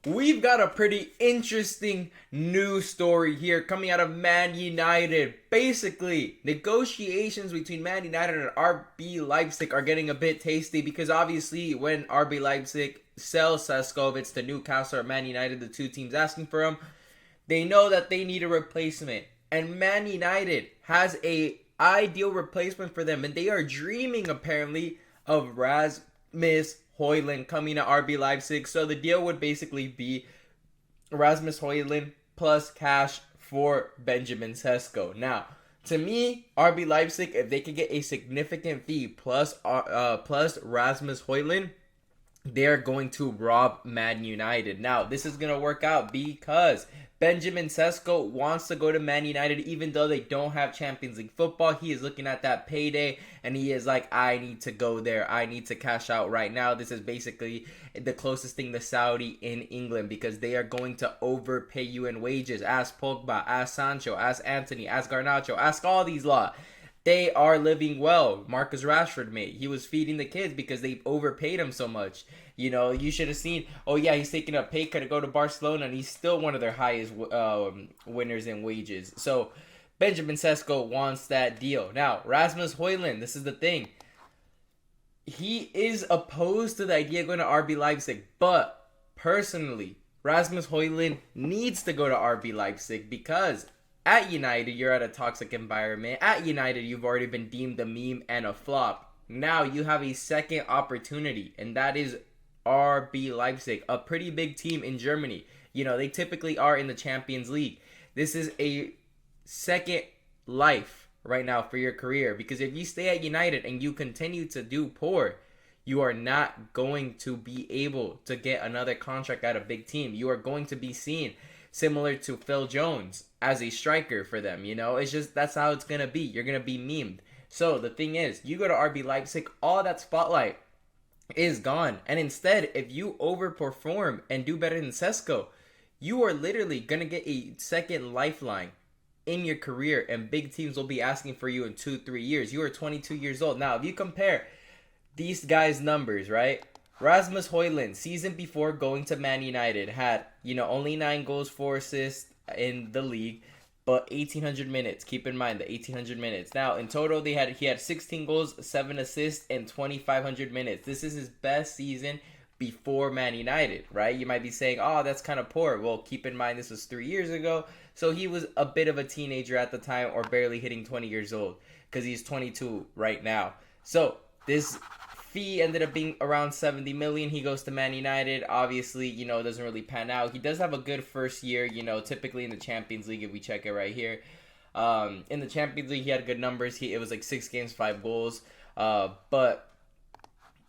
we've got a pretty interesting news story here coming out of Man United. Basically, negotiations between Man United and RB Leipzig are getting a bit tasty because obviously when RB Leipzig sells Sesko to Newcastle or Man United, the two teams asking for him, they know that they need a replacement. And Man United has a ideal replacement for them, and they are dreaming apparently of Rasmus Højlund coming to RB Leipzig. So the deal would basically be Rasmus Højlund plus cash for Benjamin Šeško. Now, to me, RB Leipzig, if they could get a significant fee plus Rasmus Højlund, they're going to rob Man United. Now, this is going to work out because Benjamin Šeško wants to go to Man United even though they don't have Champions League football. He is looking at that payday and he is like, I need to go there. I need to cash out right now. This is basically the closest thing to Saudi in England because they are going to overpay you in wages. Ask Pogba, ask Sancho, ask Anthony, ask Garnacho, ask all these lot. They are living well. Marcus Rashford, mate. He was feeding the kids because they overpaid him so much. You know, you should have seen, oh yeah, he's taking a pay cut to go to Barcelona and he's still one of their highest winners in wages. So, Benjamin Šeško wants that deal. Now, Rasmus Højlund, this is the thing. He is opposed to the idea of going to RB Leipzig, but personally, Rasmus Højlund needs to go to RB Leipzig because at United, you're at a toxic environment. At United, you've already been deemed a meme and a flop. Now you have a second opportunity, and that is RB Leipzig, a pretty big team in Germany. You know, they typically are in the Champions League. This is a second life right now for your career because if you stay at United and you continue to do poor, you are not going to be able to get another contract at a big team. You are going to be seen similar to Phil Jones as a striker for them, you know? It's just, that's how it's going to be. You're going to be memed. So, the thing is, you go to RB Leipzig, all that spotlight is gone. And instead, if you overperform and do better than Sesko, you are literally going to get a second lifeline in your career, and big teams will be asking for you in 2-3 years. You are 22 years old. Now, if you compare these guys' numbers, right? Rasmus Højlund, season before going to Man United, had, only 9 goals, 4 assists in the league, but 1,800 minutes. Keep in mind the 1,800 minutes. Now, in total, he had 16 goals, 7 assists, and 2,500 minutes. This is his best season before Man United, right? You might be saying, oh, that's kind of poor. Well, keep in mind this was 3 years ago, so he was a bit of a teenager at the time or barely hitting 20 years old because he's 22 right now. So, this fee ended up being around 70 million. He goes to Man United. Obviously, it doesn't really pan out. He does have a good first year, typically in the Champions League, if we check it right here. In the Champions League, he had good numbers. It was like 6 games, 5 goals. But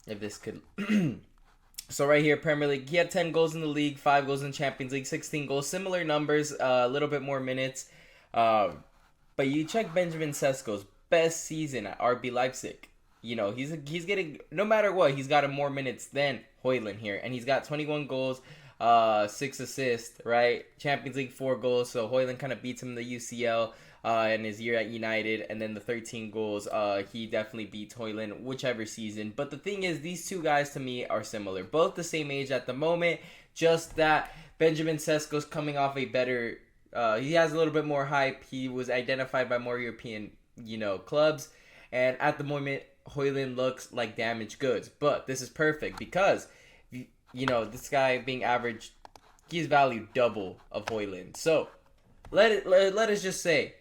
if this could... So right here, Premier League, he had 10 goals in the league, 5 goals in Champions League, 16 goals. Similar numbers, a little bit more minutes. But you check Benjamin Šeško's best season at RB Leipzig. He's getting, no matter what, he's got more minutes than Højlund here. And he's got 21 goals, 6 assists, right? Champions League, 4 goals. So Højlund kind of beats him in the UCL in his year at United. And then the 13 goals, he definitely beats Højlund whichever season. But the thing is, these two guys to me are similar. Both the same age at the moment. Just that Benjamin Šeško's coming off a better, he has a little bit more hype. He was identified by more European, clubs. And at the moment, Højlund looks like damaged goods. But this is perfect because, this guy being average, he's valued double of Højlund. So, let us just say,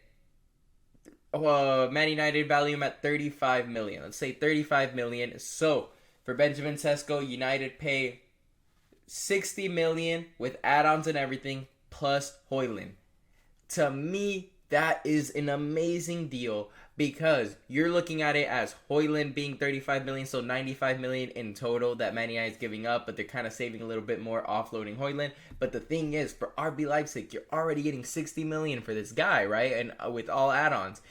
Man United value him at 35 million. Let's say 35 million. So, for Benjamin Šeško, United pay 60 million with add-ons and everything, plus Højlund. To me, that is an amazing deal because you're looking at it as Højlund being 35 million, so 95 million in total that Man United is giving up, but they're kind of saving a little bit more offloading Højlund. But the thing is, for RB Leipzig, you're already getting 60 million for this guy, right? And with all add-ons.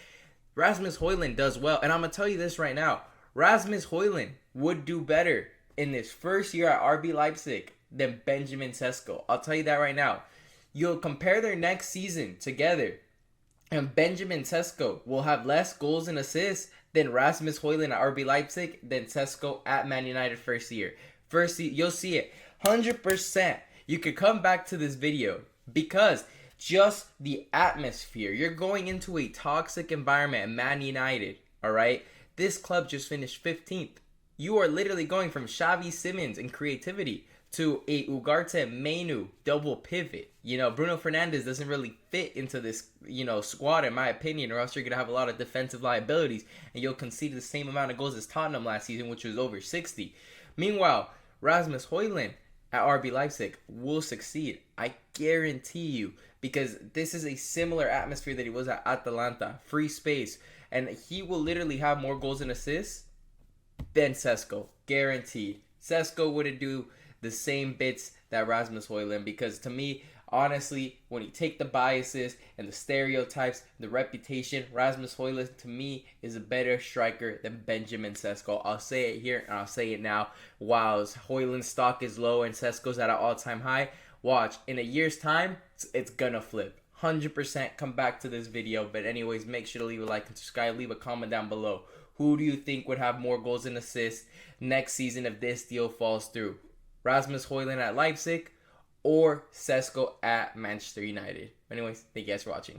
Rasmus Højlund does well, and I'm going to tell you this right now. Rasmus Højlund would do better in this first year at RB Leipzig than Benjamin Šeško. I'll tell you that right now. You'll compare their next season together, and Benjamin Šeško will have less goals and assists than Rasmus Højlund at RB Leipzig than Sesko at Man United first year. You'll see it. 100%. you could come back to this video because just the atmosphere. You're going into a toxic environment at Man United, all right? This club just finished 15th. You are literally going from Xavi Simons and creativity to a Ugarte Menu double pivot. You know, Bruno Fernandes doesn't really fit into this, squad in my opinion, or else you're going to have a lot of defensive liabilities and you'll concede the same amount of goals as Tottenham last season, which was over 60. Meanwhile, Rasmus Højlund at RB Leipzig will succeed. I guarantee you, because this is a similar atmosphere that he was at Atalanta. Free space. And he will literally have more goals and assists than Sesko. Guaranteed. Sesko wouldn't do the same bits that Rasmus Højlund, because to me, honestly, when you take the biases and the stereotypes, the reputation, Rasmus Højlund to me is a better striker than Benjamin Šeško. I'll say it here and I'll say it now. While Højlund's stock is low and Sesko's at an all-time high, watch, in a year's time, it's gonna flip. 100% come back to this video. But anyways, make sure to leave a like and subscribe. Leave a comment down below. Who do you think would have more goals and assists next season if this deal falls through? Rasmus Højlund at Leipzig or Sesko at Manchester United? Anyways, thank you guys for watching.